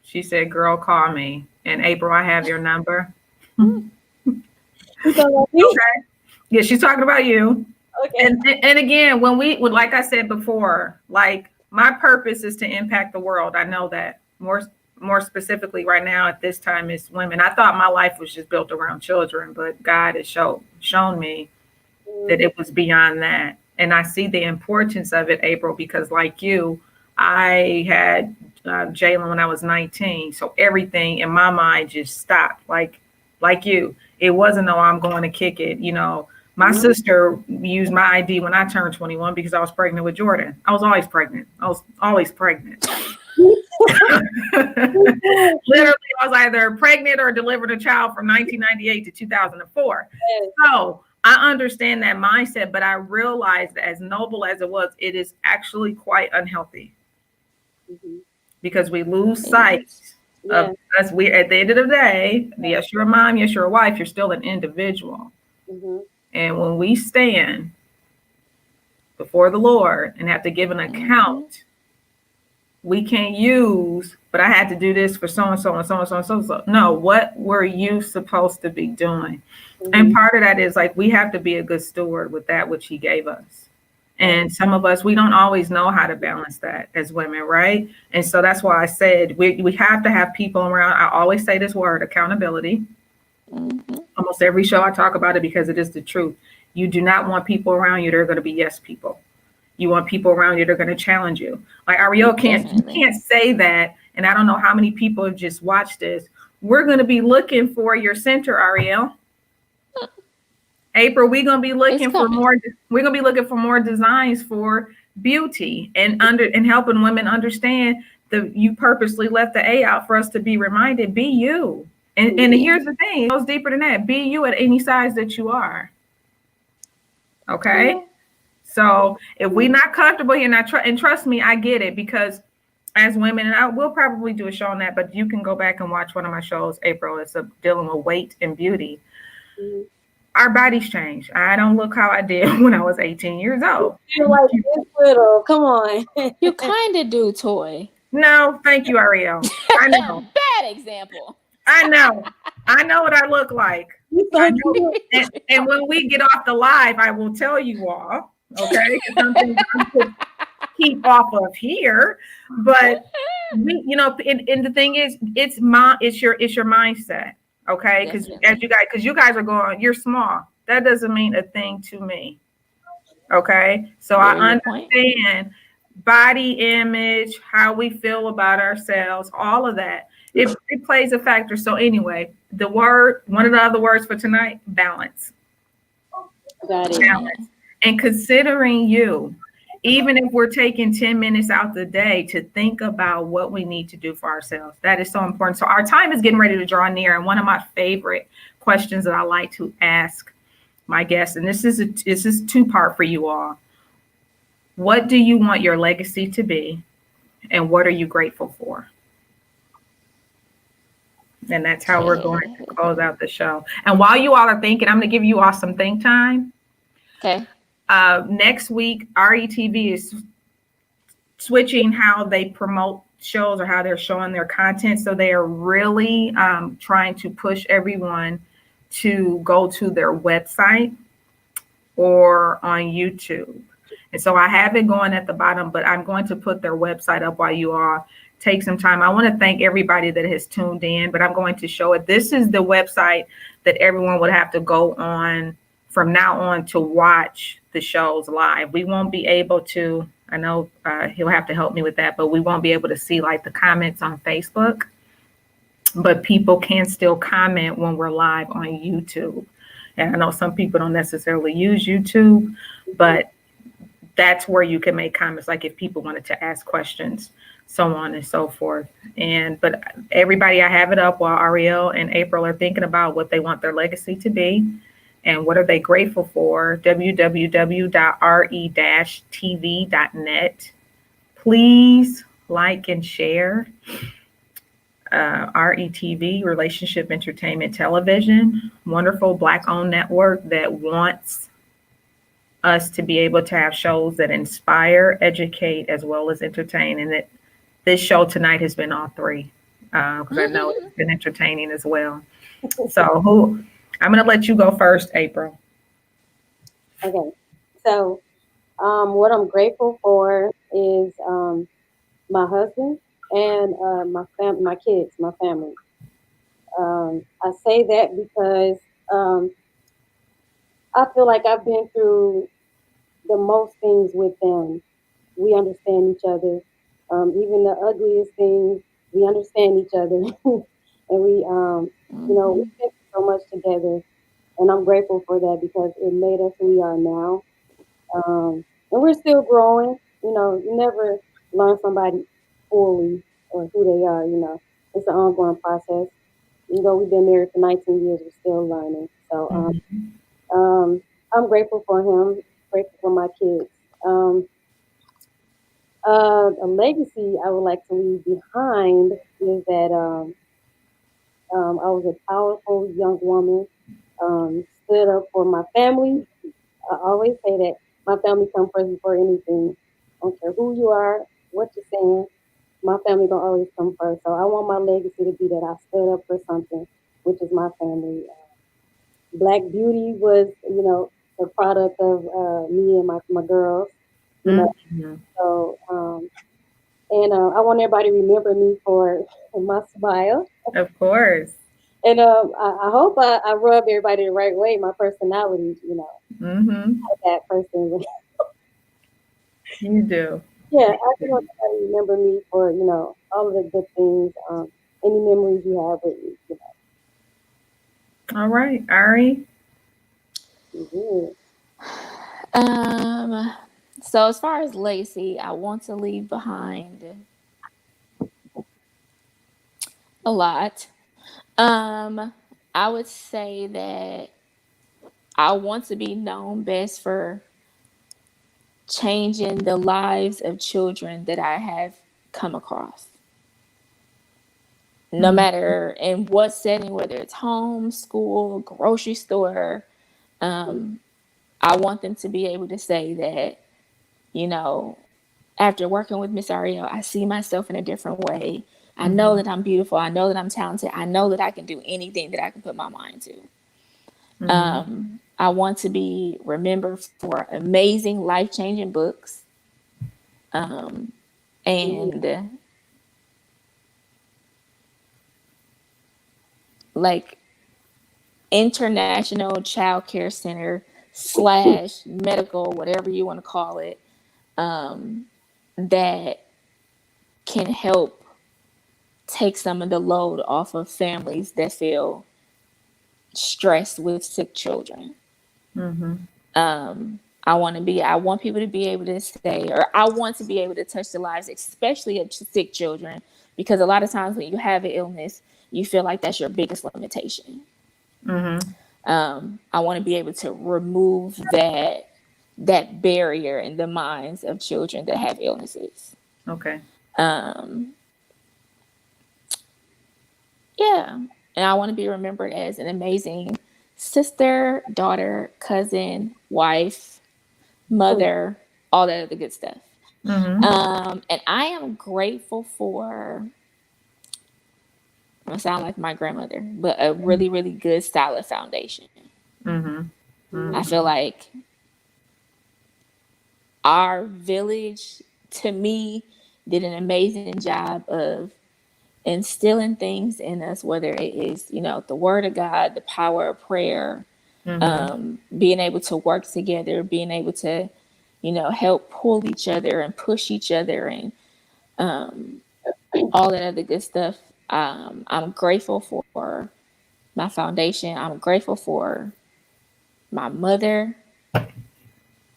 She said, "Girl, call me." And April, I have your number. You talking about me? Okay. Yeah, she's talking about you. Okay. And again, when like I said before, like my purpose is to impact the world. I know that more specifically right now at this time is women. I thought my life was just built around children, but God has shown me that it was beyond that. And I see the importance of it, April, because like you, I had Jalen when I was 19. So everything in my mind just stopped. Like you, it wasn't, oh, I'm going to kick it. My sister used my ID when I turned 21 because I was pregnant with Jordan. I was always pregnant. Literally, I was either pregnant or delivered a child from 1998 to 2004. Yes. So I understand that mindset, but I realized that as noble as it was, it is actually quite unhealthy because we lose sight of us. We, at the end of the day, yes, you're a mom, yes, you're a wife, you're still an individual. And when we stand before the Lord and have to give an account, we can't use, but I had to do this for so-and-so and so-and-so and so-and-so. No, what were you supposed to be doing? And part of that is like, we have to be a good steward with that which he gave us. And some of us, we don't always know how to balance that as women, right? And so that's why I said we have to have people around. I always say this word, accountability. Almost every show I talk about it because it is the truth. You do not want people around you that are going to be yes people. You want people around you that are going to challenge you. Like Ariel can't say that. And I don't know how many people have just watched this. We're going to be looking for your center, Ariel. April, we're going to be looking for more. We're going to be looking for more designs for beauty and helping women understand that you purposely left the A out for us to be reminded, be you. And here's the thing, it goes deeper than that. Be you at any size that you are. Okay. So if we're not comfortable here, and trust me, I get it, because as women, and I will probably do a show on that, but you can go back and watch one of my shows, April. It's dealing with weight and beauty. Mhm. Our bodies change. I don't look how I did when I was 18 years old. You're like this little. Come on. You kind of do, Toy. No, thank you, Ariel. I know. Bad example. I know. I know what I look like. You I so know. cute. And when we get off the live, I will tell you all. Okay, because some things I'm to keep off of here. But we, and the thing is, it's your mindset. Okay, because Definitely. because you guys are going, you're small. That doesn't mean a thing to me. Okay, so I Very good point. understand body image, how we feel about ourselves, all of that. It plays a factor. So anyway, one of the other words for tonight, balance. Got it. Amen. Balance. And considering you, even if we're taking 10 minutes out the day to think about what we need to do for ourselves, that is so important. So our time is getting ready to draw near. And one of my favorite questions that I like to ask my guests, and this is two-part for you all. What do you want your legacy to be? And what are you grateful for? And that's how we're going to close out the show. And while you all are thinking, I'm going to give you all some think time. Okay. Next week, RETV is switching how they promote shows or how they're showing their content. So they are really trying to push everyone to go to their website or on YouTube. And so I have it going at the bottom, but I'm going to put their website up while you all take some time. I want to thank everybody that has tuned in, but I'm going to show it. This is the website that everyone would have to go on from now on to watch the shows live. We won't be able to, I know he'll have to help me with that, but we won't be able to see like the comments on Facebook, but people can still comment when we're live on YouTube. And I know some people don't necessarily use YouTube, but that's where you can make comments, like if people wanted to ask questions, so on and so forth. But everybody, I have it up while Ariel and April are thinking about what they want their legacy to be and what are they grateful for. www.re-tv.net. Please like and share. RETV, Relationship Entertainment Television, wonderful Black-owned network that wants us to be able to have shows that inspire, educate, as well as entertain. And that this show tonight has been all three, because I know it's been entertaining as well. So I'm going to let you go first, April. Okay. So, what I'm grateful for is my husband and my kids, my family. I say that because I feel like I've been through the most things with them. We understand each other. Even the ugliest things, we understand each other, and we've been through so much together. And I'm grateful for that because it made us who we are now. And we're still growing. You never learn somebody fully or who they are. It's an ongoing process. Even though we've been married for 19 years, we're still learning. So I'm grateful for him, grateful for my kids. Um, a legacy I would like to leave behind is that I was a powerful young woman, stood up for my family. I always say that my family comes first before anything. I don't care who you are, what you're saying, my family gonna always come first. So I want my legacy to be that I stood up for something, which is my family. Black Beauty was, the product of me and my girls, you know. Mhm. So, and I want everybody to remember me for my smile. Of course. And I hope I rub everybody the right way. My personality, Mm-hmm. that person. You do. Yeah, I just want everybody to remember me for, all of the good things, any memories you have with me. All right, Ari. Mhm. Um, so as far as Lacey, I want to leave behind a lot. I would say that I want to be known best for changing the lives of children that I have come across. No matter in what setting, whether it's home, school, grocery store, I want them to be able to say that, you know, after working with Miss Ariel, I see myself in a different way. I know that I'm beautiful. I know that I'm talented. I know that I can do anything that I can put my mind to. I want to be remembered for amazing, life-changing books, and like international child care center / medical, whatever you want to call it, that can help take some of the load off of families that feel stressed with sick children. I want people to be able to say, or I want to be able to touch the lives, especially of sick children, because a lot of times when you have an illness, you feel like that's your biggest limitation. I want to be able to remove that barrier in the minds of children that have illnesses. Okay. Yeah. And I want to be remembered as an amazing sister, daughter, cousin, wife, mother, all that other good stuff. And I am grateful for, I'm gonna sound like my grandmother, but a really, really good solid foundation. I feel like our village, to me, did an amazing job of instilling things in us, whether it is, the word of God, the power of prayer, being able to work together, being able to, help pull each other and push each other, and all that other good stuff. I'm grateful for my foundation. I'm grateful for my mother,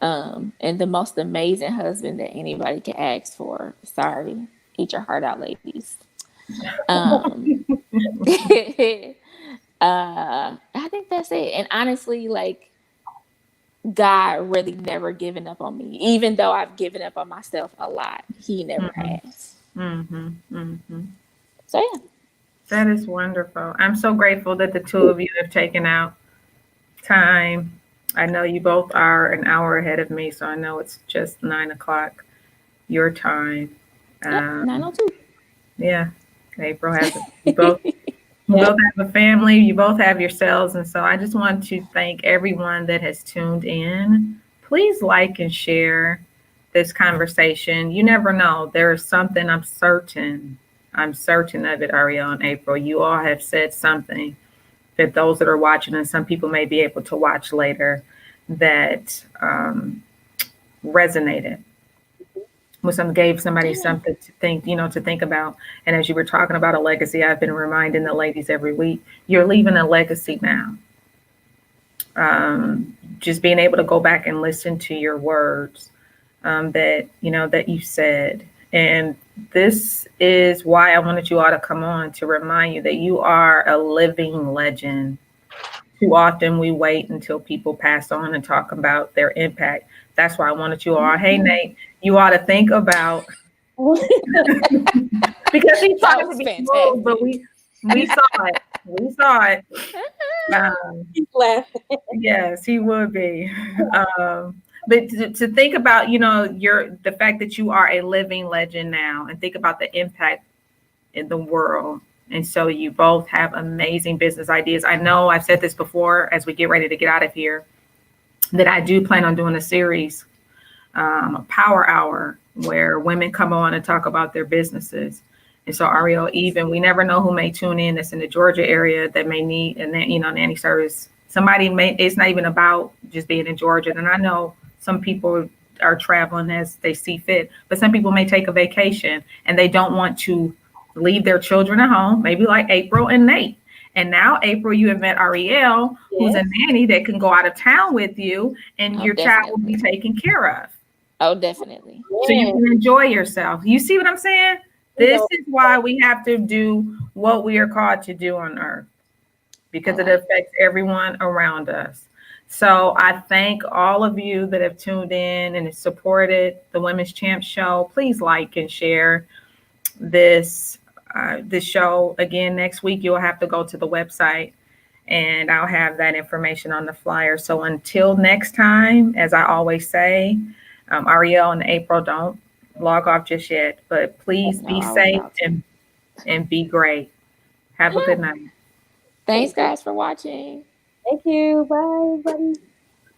and the most amazing husband that anybody could ask for. Sorry, eat your heart out, ladies. I think that's it. And honestly, like, God really never given up on me. Even though I've given up on myself a lot, He never has. So yeah. That is wonderful. I'm so grateful that the two of you have taken out time. I know you both are an hour ahead of me, so I know it's just 9:00 your time. Yep, 9:02. Yeah, April has it. You both have a family. You both have yourselves, and so I just want to thank everyone that has tuned in. Please like and share this conversation. You never know. There is something I'm certain of it, Ariel and April. You all have said something that those that are watching, and some people may be able to watch later, that resonated with some, gave somebody something to think about. And as you were talking about a legacy, I've been reminding the ladies every week, you're leaving a legacy now. Just being able to go back and listen to your words that you said. And this is why I wanted you all to come on, to remind you that you are a living legend. Too often we wait until people pass on and talk about their impact. That's why I wanted you all, hey, Nate, you ought to think about, because he tried to be smooth, but we saw it. We saw it. He's laughing. Yes, he would be. But to think about, the fact that you are a living legend now, and think about the impact in the world. And so you both have amazing business ideas. I know I've said this before as we get ready to get out of here, that I do plan on doing a series, a power hour, where women come on and talk about their businesses. And so Ariel, even, we never know who may tune in that's in the Georgia area that may need a nanny service. It's not even about just being in Georgia. And I know some people are traveling as they see fit, but some people may take a vacation and they don't want to leave their children at home, maybe like April and Nate. And now, April, you have met Ariel, who's a nanny that can go out of town with you, and your child will be taken care of. Oh, definitely. So you can enjoy yourself. You see what I'm saying? This is why we have to do what we are called to do on earth, because it affects everyone around us. So I thank all of you that have tuned in and supported the Women's Champ Show. Please like and share. this show again next week, you'll have to go to the website and I'll have that information on the flyer. So until next time, as I always say, Ariel and April, don't log off just yet, but please No, be I was safe about to. and be great. Have a good night. Thanks, Thank you. guys, for watching. Thank you. Bye, buddy.